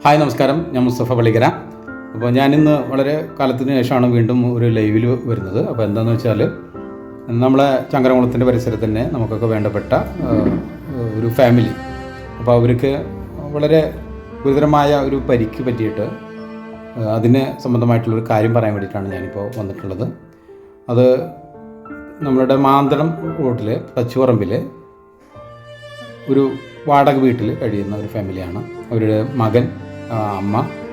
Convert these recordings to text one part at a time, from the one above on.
Hi നമസ്കാരം, ഞാൻ മുസ്തഫ പള്ളിക്കര. അപ്പോൾ ഞാനിന്ന് വളരെ കാലത്തിന് ശേഷമാണ് വീണ്ടും ഒരു ലൈവിൽ വരുന്നത്. അപ്പോൾ എന്താണെന്ന് വെച്ചാൽ നമ്മളെ ചങ്കരകുളത്തിൻ്റെ പരിസരത്ത് തന്നെ നമുക്കൊക്കെ വേണ്ടപ്പെട്ട ഒരു ഫാമിലി, അപ്പോൾ അവർക്ക് വളരെ ഗുരുതരമായ ഒരു പരിക്ക് പറ്റിയിട്ട് അതിന് സംബന്ധമായിട്ടുള്ളൊരു കാര്യം പറയാൻ വേണ്ടിയിട്ടാണ് ഞാനിപ്പോൾ വന്നിട്ടുള്ളത്. അത് നമ്മളുടെ മാന്തളം റോട്ടിൽ തച്ചുപറമ്പിൽ ഒരു വാടക വീട്ടിൽ കഴിയുന്ന ഒരു ഫാമിലിയാണ്. അവരുടെ മകൻ,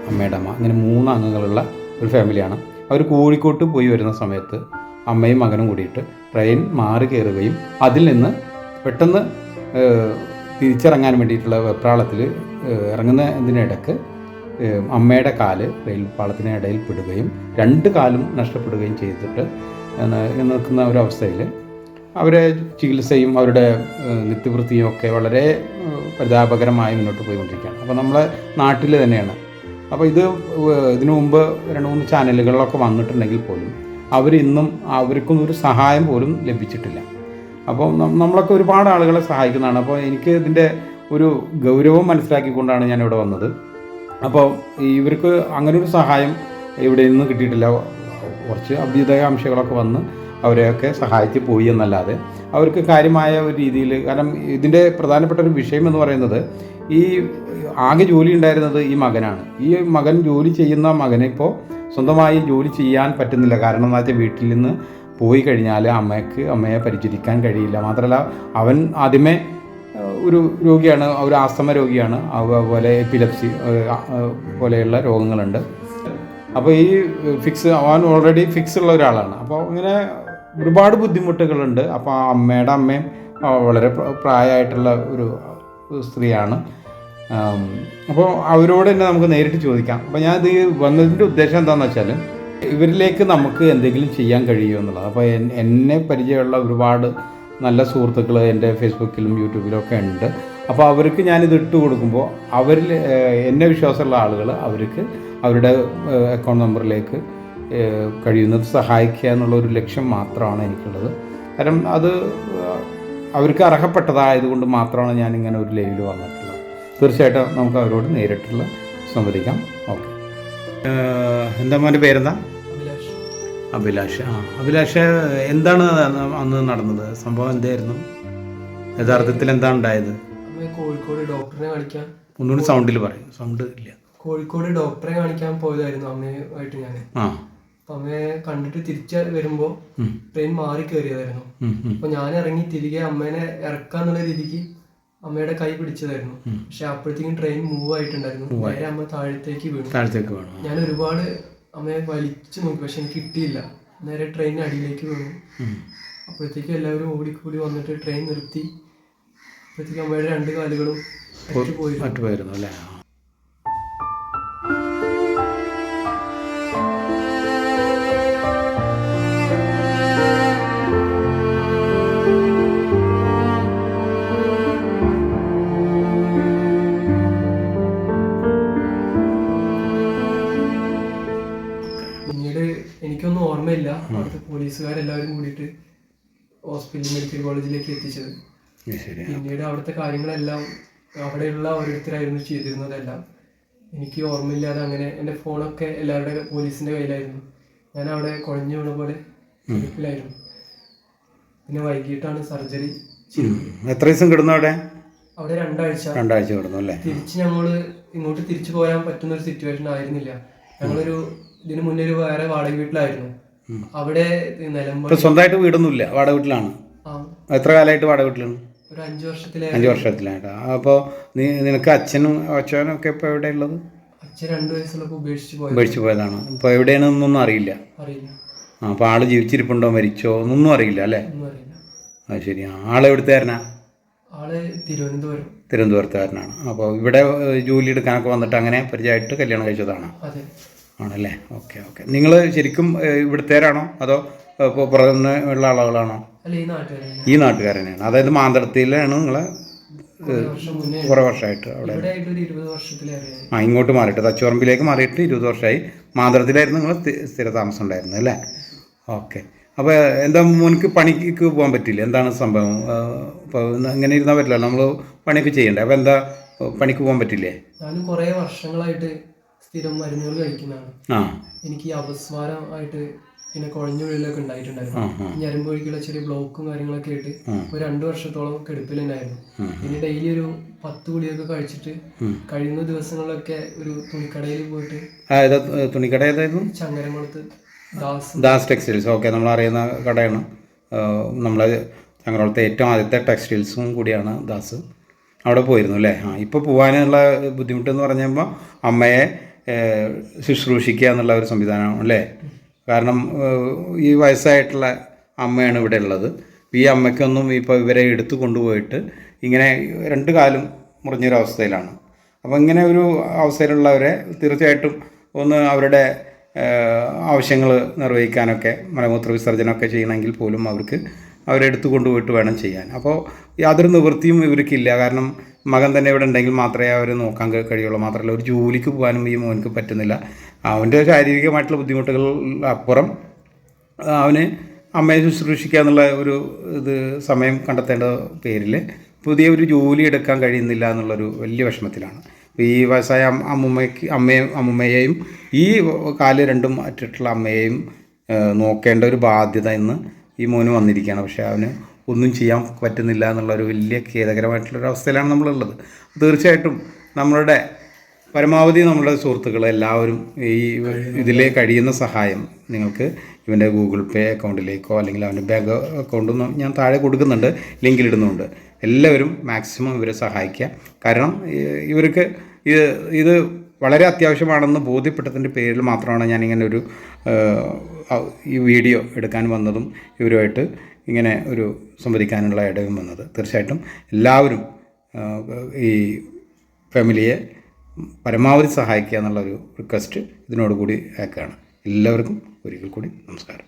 അമ്മയുടെ അമ്മ, അങ്ങനെ 3 അംഗങ്ങളുള്ള ഒരു ഫാമിലിയാണ്. അവർ കോഴിക്കോട്ട് പോയി വരുന്ന സമയത്ത് അമ്മയും മകനും കൂടിയിട്ട് ട്രെയിൻ മാറി കയറുകയും അതിൽ നിന്ന് പെട്ടെന്ന് തിരിച്ചിറങ്ങാൻ വേണ്ടിയിട്ടുള്ള വെപ്രാളത്തിൽ ഇറങ്ങുന്നതിനിടയ്ക്ക് അമ്മയുടെ കാല് റെയിൽ പാളത്തിനിടയിൽ പെടുകയും 2 കാലും നഷ്ടപ്പെടുകയും ചെയ്തിട്ട് നിൽക്കുന്ന ഒരവസ്ഥയിൽ അവരെ ചികിത്സയും അവരുടെ നിത്യവൃത്തിയും ഒക്കെ വളരെ പരിതാപകരമായി മുന്നോട്ട് പോയിക്കൊണ്ടിരിക്കുകയാണ്. അപ്പോൾ നമ്മളെ നാട്ടിൽ തന്നെയാണ്. അപ്പോൾ ഇതിനു മുമ്പ് 2-3 ചാനലുകളിലൊക്കെ വന്നിട്ടുണ്ടെങ്കിൽ പോലും അവരിന്നും അവർക്കൊന്നും ഒരു സഹായം പോലും ലഭിച്ചിട്ടില്ല. അപ്പോൾ നമ്മളൊക്കെ ഒരുപാട് ആളുകളെ സഹായിക്കുന്നതാണ്. അപ്പോൾ എനിക്ക് ഇതിൻ്റെ ഒരു ഗൗരവം മനസ്സിലാക്കിക്കൊണ്ടാണ് ഞാനിവിടെ വന്നത്. അപ്പോൾ ഇവർക്ക് അങ്ങനൊരു സഹായം ഇവിടെ നിന്ന് കിട്ടിയിട്ടില്ല. കുറച്ച് അഭ്യുദയാംശങ്ങളൊക്കെ വന്ന് അവരെയൊക്കെ സഹായിച്ച് പോയി എന്നല്ലാതെ അവർക്ക് കാര്യമായ ഒരു രീതിയിൽ, കാരണം ഇതിൻ്റെ പ്രധാനപ്പെട്ട ഒരു വിഷയം എന്ന് പറയുന്നത് ഈ ആകെ ജോലി ഉണ്ടായിരുന്നത് ഈ മകനാണ്. ഈ മകൻ ജോലി ചെയ്യുന്ന മകനെ ഇപ്പോൾ സ്വന്തമായി ജോലി ചെയ്യാൻ പറ്റുന്നില്ല. കാരണം എന്താ വെച്ചാൽ വീട്ടിൽ നിന്ന് പോയി കഴിഞ്ഞാൽ അമ്മയെ പരിചരിക്കാൻ കഴിയില്ല. മാത്രമല്ല അവൻ ആദ്യമേ ഒരു രോഗിയാണ്, ഒരു ആസ്തമ രോഗിയാണ്, അതുപോലെ എപ്പിലെപ്സി പോലെയുള്ള രോഗങ്ങളുണ്ട്. അപ്പോൾ ഈ അവൻ ഓൾറെഡി ഫിക്സ് ഉള്ള ഒരാളാണ്. അപ്പോൾ ഇങ്ങനെ ഒരുപാട് ബുദ്ധിമുട്ടുകളുണ്ട്. അപ്പോൾ അമ്മയും വളരെ പ്രായമായിട്ടുള്ള ഒരു സ്ത്രീയാണ്. അപ്പോൾ അവരോട് തന്നെ നമുക്ക് നേരിട്ട് ചോദിക്കാം. അപ്പോൾ ഞാൻ ഇത് വന്നതിൻ്റെ ഉദ്ദേശം എന്താണെന്ന് വെച്ചാൽ ഇവരിലേക്ക് നമുക്ക് എന്തെങ്കിലും ചെയ്യാൻ കഴിയുമോ എന്നുള്ളത്. അപ്പോൾ എന്നെ പരിചയമുള്ള ഒരുപാട് നല്ല സുഹൃത്തുക്കൾ എൻ്റെ ഫേസ്ബുക്കിലും യൂട്യൂബിലും ഒക്കെ ഉണ്ട്. അപ്പോൾ അവർക്ക് ഞാനിത് ഇട്ട് കൊടുക്കുമ്പോൾ അവരിൽ എന്നെ വിശ്വാസമുള്ള ആളുകൾ അവർക്ക് അവരുടെ അക്കൗണ്ട് നമ്പറിലേക്ക് കഴിയുന്നത് സഹായിക്കുക എന്നുള്ളൊരു ലക്ഷ്യം മാത്രമാണ് എനിക്കുള്ളത്. കാരണം അത് അവർക്ക് അർഹപ്പെട്ടതായതുകൊണ്ട് മാത്രമാണ് ഞാനിങ്ങനെ ഒരു ലൈവിൽ വന്നിട്ടുള്ളത്. തീർച്ചയായിട്ടും നമുക്ക് അവരോട് നേരിട്ടുള്ള സംവദിക്കാം. ഓക്കെ, എന്താ മോൻ്റെ പേരെന്താ? അഭിലാഷ്. അഭിലാഷ്, എന്താണ് അന്ന് നടന്നത്? സംഭവം എന്തായിരുന്നു? യഥാർത്ഥത്തിൽ എന്താണ് ഉണ്ടായത്? കോഴിക്കോട് ഡോക്ടറെ കാണിക്കാൻ, ഒന്നുകൂടി സൗണ്ടിൽ പറയും, സൗണ്ട് ഇല്ല. കോഴിക്കോട് ഡോക്ടറെ കാണിക്കാൻ പോയതായിരുന്നു അമ്മയുമായിട്ട് ഞാൻ. അമ്മയെ കണ്ടിട്ട് തിരിച്ച് വരുമ്പോ ട്രെയിൻ മാറി കയറിയതായിരുന്നു. അപ്പൊ ഞാൻ ഇറങ്ങി തിരികെ അമ്മേനെ ഇറക്കാന്നുള്ള രീതിക്ക് അമ്മയുടെ കൈ പിടിച്ചതായിരുന്നു. പക്ഷെ അപ്പോഴത്തേക്കും ട്രെയിൻ മൂവ് ആയിട്ടുണ്ടായിരുന്നു. നേരെ അമ്മ താഴത്തേക്ക് വീണു. ഞാൻ ഒരുപാട് അമ്മയെ വലിച്ചു നോക്കി, പക്ഷെ എനിക്ക് കിട്ടിയില്ല. നേരെ ട്രെയിനിന് അടിയിലേക്ക് വീണു. അപ്പോഴത്തേക്കും എല്ലാവരും ഓടിക്കൂടി വന്നിട്ട് ട്രെയിൻ നിർത്തി. അപ്പോഴത്തേക്കും അമ്മയുടെ 2 കാലുകളും പോയിരുന്നു അല്ലേ? പിന്നീട് എനിക്കൊന്നും ഓർമ്മയില്ല. അവിടുത്തെ പോലീസുകാരെല്ലാവരും കൂടിയിട്ട് ഹോസ്പിറ്റൽ മെഡിക്കൽ കോളേജിലേക്ക് എത്തിച്ചത്. പിന്നീട് അവിടുത്തെ കാര്യങ്ങളെല്ലാം അവിടെയുള്ള ഓരോരുത്തരായിരുന്നു ചെയ്തിരുന്നതെല്ലാം. എനിക്ക് ഓർമ്മയില്ലാതെ അങ്ങനെ എൻ്റെ ഫോണൊക്കെ എല്ലാവരുടെ പോലീസിൻ്റെ കയ്യിലായിരുന്നു. ഞാൻ അവിടെ കുഴഞ്ഞു വീണ പോലെ ഇരിപ്പിലായിരുന്നു. പിന്നെ വൈകിട്ടാണ് സർജറി. എത്ര ദിവസം കിടന്നു അവിടെ? 2 ആഴ്ച കിടന്നു അല്ലേ? ഞങ്ങള് ഇങ്ങോട്ട് തിരിച്ചു പോരാൻ പറ്റുന്ന ഒരു സിറ്റുവേഷൻ ആയിരുന്നില്ല. ഇതിനു മുന്നേ ഒരു വേറെ വാടക വീട്ടിലായിരുന്നു. അവിടെ സ്വന്തമായിട്ട് വീടൊന്നുമില്ല, വാടക വീട്ടിലാണ്. എത്ര കാലമായിട്ട് വാടക വീട്ടിലാണ്? ഒരു 5 വർഷത്തിലായിട്ട്. അപ്പോൾ നിനക്ക് അച്ഛനും ഒക്കെ ഇപ്പോൾ എവിടെ ഉള്ളത്? അച്ഛൻ 2 വയസ്സുള്ളപ്പോൾ ഉപേക്ഷിച്ച് പോയതാണ്. ഇപ്പോൾ എവിടെയാണെന്നൊന്നും അറിയില്ല. അപ്പോൾ ആള് ജീവിച്ചിരിപ്പുണ്ടോ മരിച്ചോ എന്നൊന്നും അറിയില്ല അല്ലേ? അത് ശരി. ആളെവിടുത്തുകാരനാ? ആള് തിരുവനന്തപുരത്തുകാരനാണ്. അപ്പോൾ ഇവിടെ ജോലി എടുക്കാനൊക്കെ വന്നിട്ട് അങ്ങനെ പരിചയമായിട്ട് കല്യാണം കഴിച്ചതാണ് ആണല്ലേ? ഓക്കെ. നിങ്ങൾ ശരിക്കും ഇവിടുത്തേരാണോ അതോ പുറത്തുനിന്നുള്ള ആളുകളാണോ? ഈ നാട്ടുകാരനെയാണ്. അതായത് മാന്തളത്തിലാണ് നിങ്ങളെ കുറേ വർഷമായിട്ട് അവിടെ? ഇങ്ങോട്ട് മാറിയിട്ട് തച്ചുപറമ്പിലേക്ക് മാറിയിട്ട് 20 വർഷമായി. മാന്തളത്തിലായിരുന്നു നിങ്ങൾ സ്ഥിര താമസം ഉണ്ടായിരുന്നത് അല്ലേ? ഓക്കെ. അപ്പോൾ എന്താ മോനിക്ക് പണിക്ക് പോകാൻ പറ്റില്ല? എന്താണ് സംഭവം? ഇപ്പോൾ ഇങ്ങനെ ഇരുന്നാൽ പറ്റില്ല, നമ്മൾ പണിയൊക്കെ ചെയ്യണ്ടേ? അപ്പോൾ എന്താ പണിക്ക് പോകാൻ പറ്റില്ലേ? ഞാൻ കുറേ വർഷങ്ങളായിട്ട് സ്ഥിരം മരുന്നുകൾ കഴിക്കുന്നതാണ്. ആ എനിക്ക് ഈ അപസ്മാരമായിട്ട് പിന്നെ കുഴഞ്ഞുള്ളിലൊക്കെ ഉണ്ടായിട്ടുണ്ടായിരുന്നു. ഞരമ്പ് വഴിക്കുള്ള ചെറിയ ബ്ലോക്കും കാര്യങ്ങളൊക്കെ ആയിട്ട് ഒരു 2 വർഷത്തോളം കിടപ്പിലുണ്ടായിരുന്നു. പിന്നെ ഡെയിലി ഒരു 10 ഗുളികയൊക്കെ കഴിച്ചിട്ട് കഴിയുന്ന ദിവസങ്ങളിലൊക്കെ ഒരു തുണിക്കടയിൽ പോയിട്ട്. തുണിക്കട ഏതായിരുന്നു? ചങ്ങരംകുളത്ത് ദാസ് ടെക്സ്റ്റൈൽസ്. ഓക്കെ, നമ്മളറിയുന്ന കടയാണ്. നമ്മളെ ചങ്ങരംകുളത്തെ ഏറ്റവും ആദ്യത്തെ ടെക്സ്റ്റൈൽസും കൂടിയാണ് ദാസ്. അവിടെ പോയിരുന്നു അല്ലേ? ഇപ്പോൾ പോകാനുള്ള ബുദ്ധിമുട്ടെന്ന് പറഞ്ഞപ്പോൾ അമ്മയെ ശുശ്രൂഷിക്കുക എന്നുള്ള ഒരു സംവിധാനമാണ് അല്ലേ? കാരണം ഈ വയസ്സായിട്ടുള്ള അമ്മയാണ് ഇവിടെ ഉള്ളത്. ഈ അമ്മയ്ക്കൊന്നും ഇപ്പോൾ ഇവരെ എടുത്തു കൊണ്ടുപോയിട്ട് ഇങ്ങനെ 2 കാലും മുറിഞ്ഞൊരവസ്ഥയിലാണ്. അപ്പോൾ ഇങ്ങനെ ഒരു അവസ്ഥയിലുള്ളവരെ തീർച്ചയായിട്ടും ഒന്ന് അവരുടെ ആവശ്യങ്ങൾ നിർവഹിക്കാനൊക്കെ മലമൂത്ര വിസർജനമൊക്കെ ചെയ്യണമെങ്കിൽ പോലും അവരെ എടുത്തു കൊണ്ടുപോയിട്ട് വേണം ചെയ്യാൻ. അപ്പോൾ യാതൊരു നിവൃത്തിയും ഇവർക്കില്ല. കാരണം മകൻ തന്നെ ഇവിടെ ഉണ്ടെങ്കിൽ മാത്രമേ അവർ നോക്കാൻ കഴിയുള്ളൂ. മാത്രമല്ല ഒരു ജോലിക്ക് പോകാനും ഈ മോനക്ക് പറ്റുന്നില്ല. അവൻ്റെ ശാരീരികമായിട്ടുള്ള ബുദ്ധിമുട്ടുകൾ അപ്പുറം അവന് അമ്മയെ ശുശ്രൂഷിക്കുക എന്നുള്ള ഒരു സമയം കണ്ടെത്തേണ്ട പേരിൽ പുതിയ ഒരു ജോലി എടുക്കാൻ കഴിയുന്നില്ല എന്നുള്ളൊരു വലിയ വിഷമത്തിലാണ്. ഈ വയസ്സായ അമ്മയെയും ഈ കാല് രണ്ടും അറ്റിട്ടുള്ള അമ്മയെയും നോക്കേണ്ട ഒരു ബാധ്യത ഇന്ന് ഈ മോന് വന്നിരിക്കുകയാണ്. പക്ഷേ അവന് ഒന്നും ചെയ്യാൻ പറ്റുന്നില്ല എന്നുള്ളൊരു വലിയ ഖേദകരമായിട്ടുള്ളൊരു അവസ്ഥയിലാണ് നമ്മളുള്ളത്. തീർച്ചയായിട്ടും നമ്മളുടെ പരമാവധി നമ്മുടെ സുഹൃത്തുക്കൾ എല്ലാവരും ഇതിലെ കഴിയുന്ന സഹായം നിങ്ങൾക്ക് ഇവൻ്റെ ഗൂഗിൾ പേ അക്കൗണ്ടിലേക്കോ അല്ലെങ്കിൽ അവൻ്റെ ബാങ്ക് അക്കൗണ്ടൊന്നും ഞാൻ താഴെ കൊടുക്കുന്നുണ്ട്, ലിങ്കിലിടുന്നുണ്ട്. എല്ലാവരും മാക്സിമം ഇവരെ സഹായിക്കുക. കാരണം ഇവർക്ക് ഇത് വളരെ അത്യാവശ്യമാണെന്ന് ബോധ്യപ്പെട്ടതിൻ്റെ പേരിൽ മാത്രമാണ് ഞാനിങ്ങനെ ഈ വീഡിയോ എടുക്കാൻ വന്നതും ഇവരുമായിട്ട് ഇങ്ങനെ ഒരു സംവദിക്കാനുള്ള ഇടയും വന്നത്. തീർച്ചയായിട്ടും എല്ലാവരും ഈ ഫാമിലിയെ പരമാവധി സഹായിക്കുക എന്നുള്ളൊരു റിക്വസ്റ്റ് ഇതിനോടുകൂടി ആക്കുകയാണ്. എല്ലാവർക്കും ഒരിക്കൽ കൂടി നമസ്കാരം.